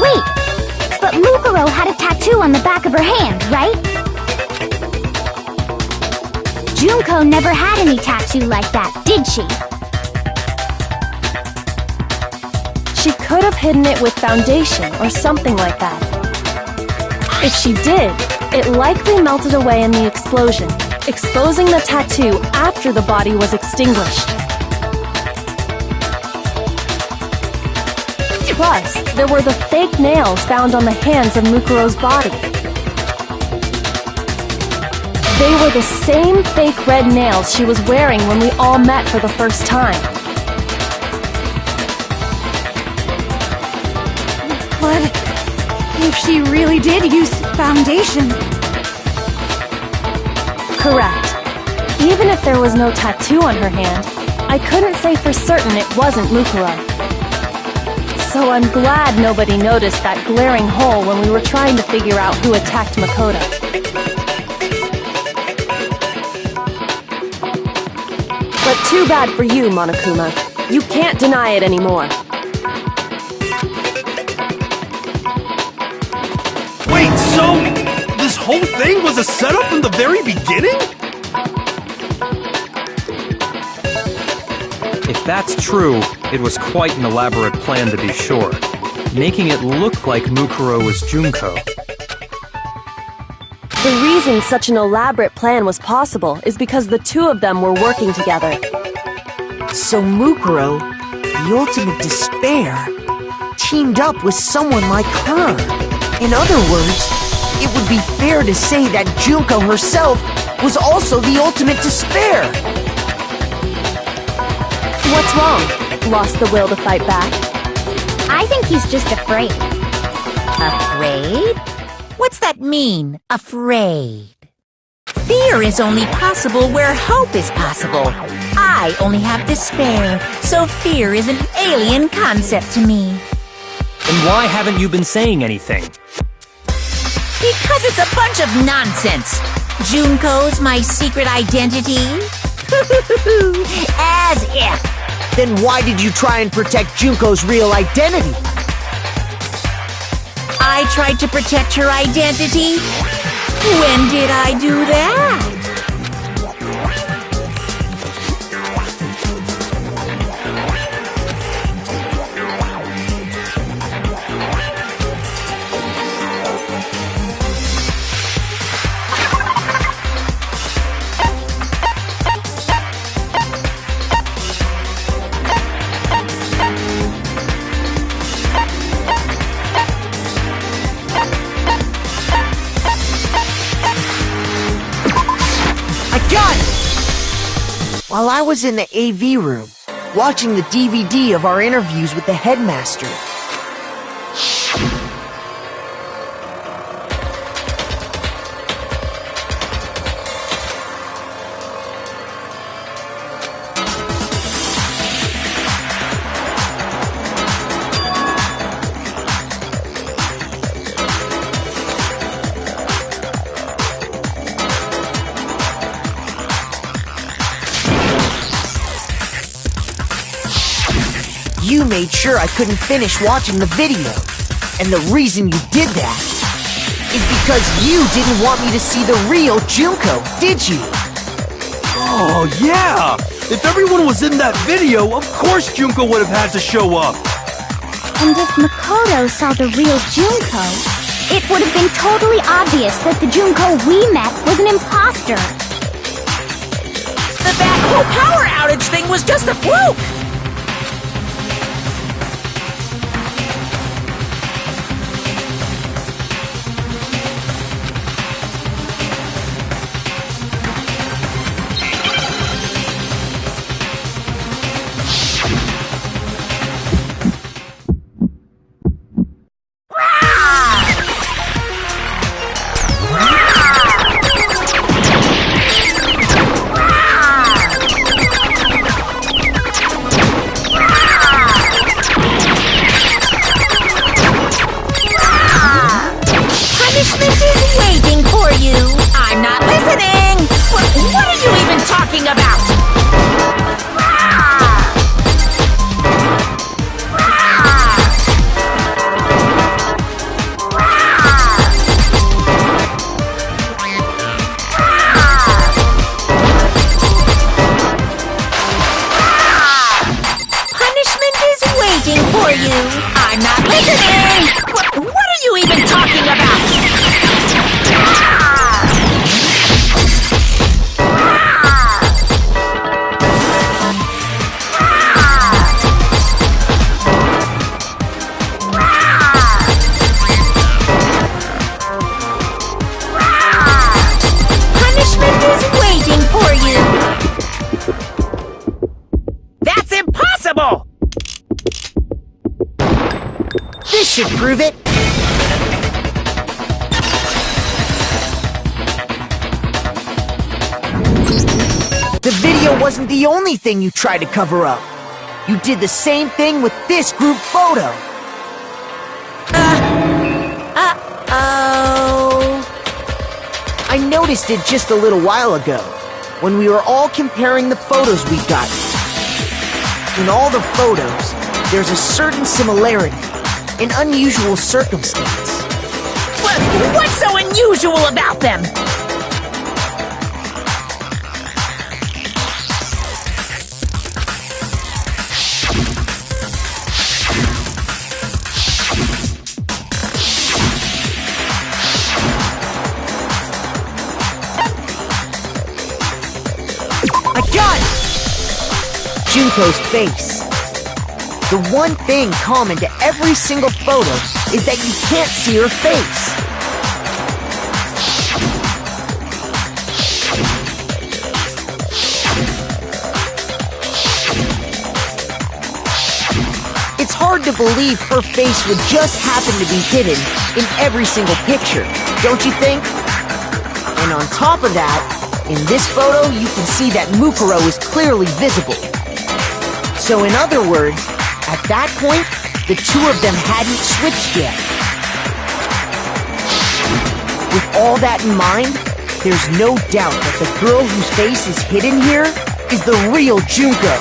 Wait! But Mukuro had a tattoo on the back of her hand, right? Junko never had any tattoo like that, did she? She could have hidden it with foundation or something like that. If she did, it likely melted away in the explosion, exposing the tattoo after the body was extinguished. Plus, there were the fake nails found on the hands of Mukuro's body. They were the same fake red nails she was wearing when we all met for the first time. But if she really did use foundation... Correct. Even if there was no tattoo on her hand, I couldn't say for certain it wasn't Mukuro. So I'm glad nobody noticed that glaring hole when we were trying to figure out who attacked Makoto. But too bad for you, Monokuma. You can't deny it anymore. Wait, so this whole thing was a setup from the very beginning? If that's true, it was quite an elaborate plan to be sure, making it look like Mukuro was Junko. The reason such an elaborate plan was possible is because the two of them were working together. So Mukuro, the ultimate despair, teamed up with someone like her. In other words, it would be fair to say that Junko herself was also the ultimate despair. What's wrong? Lost the will to fight back? I think he's just afraid. Afraid? What's that mean, afraid? Fear is only possible where hope is possible. I only have despair, so fear is an alien concept to me. And why haven't you been saying anything? Because it's a bunch of nonsense. Junko's my secret identity? As if. Then why did you try and protect Junko's real identity? I tried to protect her identity? When did I do that? While I was in the AV room, watching the DVD of our interviews with the headmaster, you made sure I couldn't finish watching the video. And the reason you did that is because you didn't want me to see the real Junko, did you? Oh, yeah! If everyone was in that video, of course Junko would have had to show up! And if Makoto saw the real Junko, it would have been totally obvious that the Junko we met was an imposter. That whole power outage thing was just a fluke! This should prove it. The video wasn't the only thing you tried to cover up. You did the same thing with this group photo. I noticed it just a little while ago, when we were all comparing the photos we got. In all the photos, there's a certain similarity, an unusual circumstance. What's so unusual about them? I got it! Junko's face. The one thing common to every single photo is that you can't see her face. It's hard to believe her face would just happen to be hidden in every single picture, don't you think? And on top of that, in this photo, you can see that Mukuro is clearly visible. So in other words, at that point, the two of them hadn't switched yet. With all that in mind, there's no doubt that the girl whose face is hidden here is the real Junko.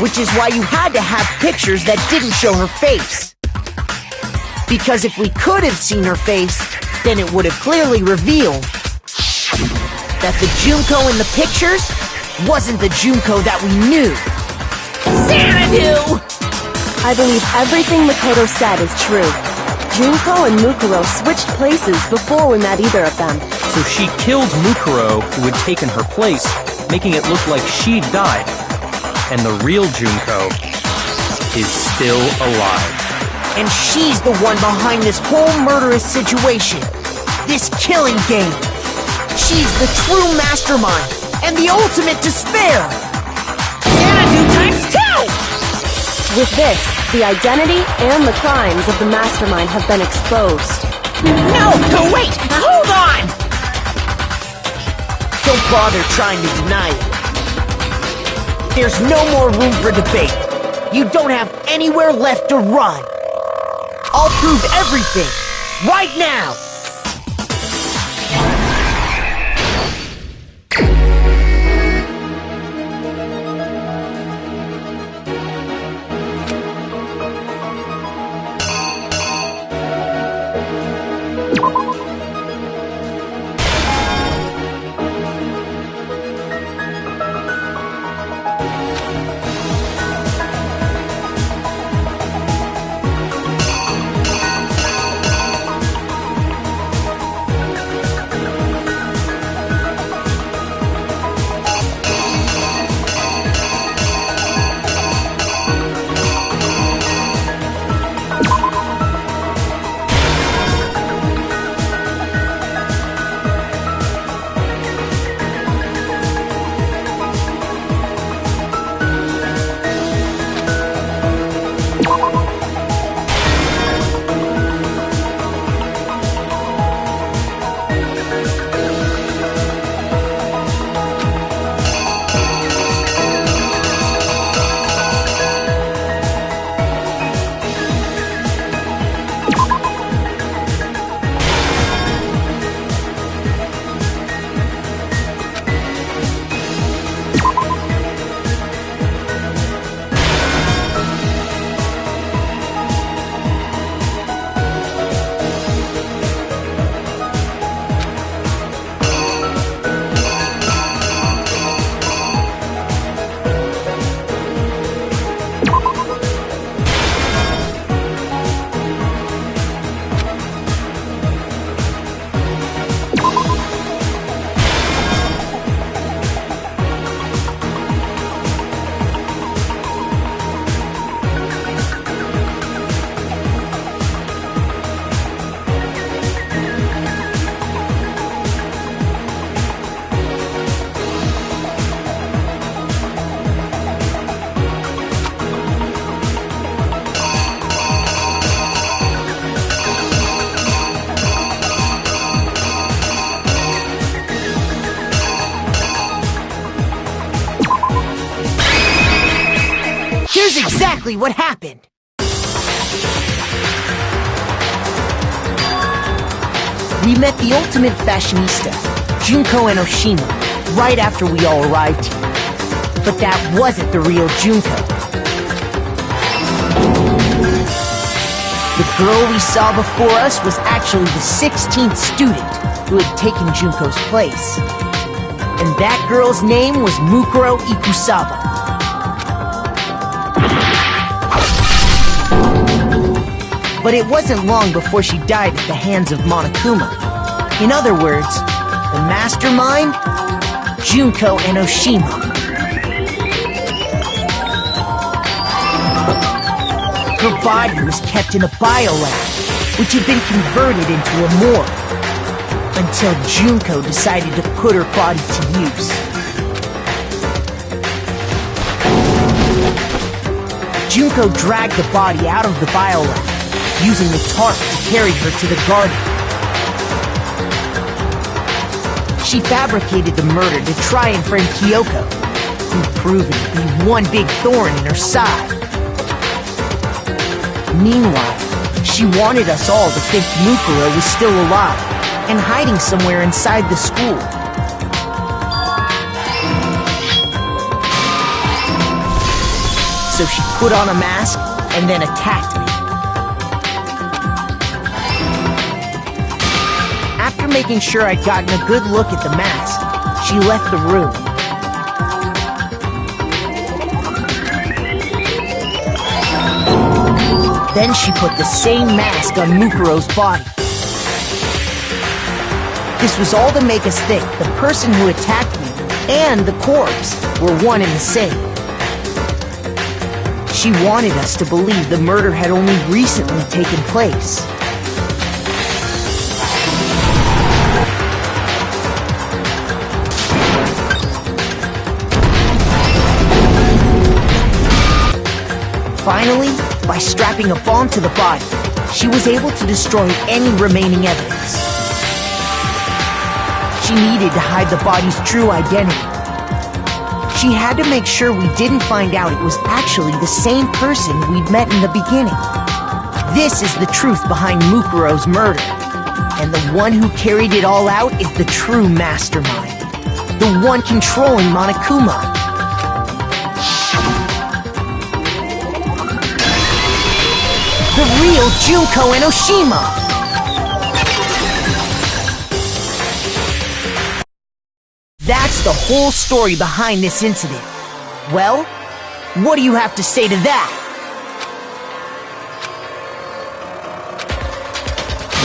Which is why you had to have pictures that didn't show her face. Because if we could have seen her face, then it would have clearly revealed that the Junko in the pictures wasn't the Junko that we knew. Xanadu! I believe everything Makoto said is true. Junko and Mukuro switched places before we met either of them. So she killed Mukuro, who had taken her place, making it look like she'd died. And the real Junko is still alive. And she's the one behind this whole murderous situation. This killing game. She's the true mastermind and the ultimate despair. Xanadu times 2! With this, the identity and the crimes of the mastermind have been exposed. No, wait! Hold on! Don't bother trying to deny it. There's no more room for debate. You don't have anywhere left to run. I'll prove everything, right now! exactly what happened. We met the ultimate fashionista, Junko and Oshima, right after we all arrived here. But that wasn't the real Junko. The girl we saw before us was actually the 16th student who had taken Junko's place. And that girl's name was Mukuro Ikusaba. But it wasn't long before she died at the hands of Monokuma. In other words, the mastermind, Junko and Oshima. Her body was kept in a biolab, which had been converted into a morgue, until Junko decided to put her body to use. Junko dragged the body out of the biolab, using the tarp to carry her to the garden. She fabricated the murder to try and frame Kyoko, who'd proven to be one big thorn in her side. Meanwhile, she wanted us all to think Mukuro was still alive and hiding somewhere inside the school. So she put on a mask and then attacked me. After making sure I'd gotten a good look at the mask, she left the room. Then she put the same mask on Mukuro's body. This was all to make us think the person who attacked me and the corpse were one and the same. She wanted us to believe the murder had only recently taken place. Finally, by strapping a bomb to the body, she was able to destroy any remaining evidence. She needed to hide the body's true identity. She had to make sure we didn't find out it was actually the same person we'd met in the beginning. This is the truth behind Mukuro's murder. And the one who carried it all out is the true mastermind. The one controlling Monokuma. The real Junko and Oshima! That's the whole story behind this incident. Well, what do you have to say to that?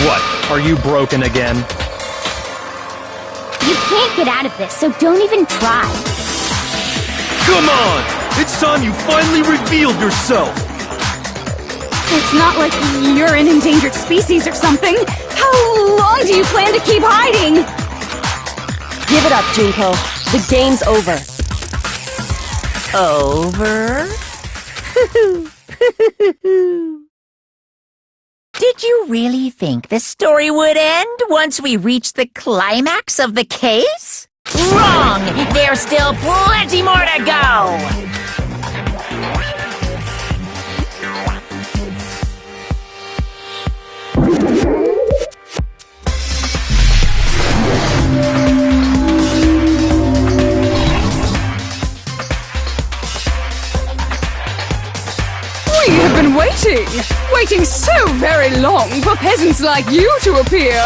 What? Are you broken again? You can't get out of this, so don't even try. Come on! It's time you finally revealed yourself! It's not like you're an endangered species or something. How long do you plan to keep hiding? Give it up, Junko. The game's over. Over? Did you really think the story would end once we reached the climax of the case? Wrong! There's still plenty more to go! We have been waiting so very long for peasants like you to appear.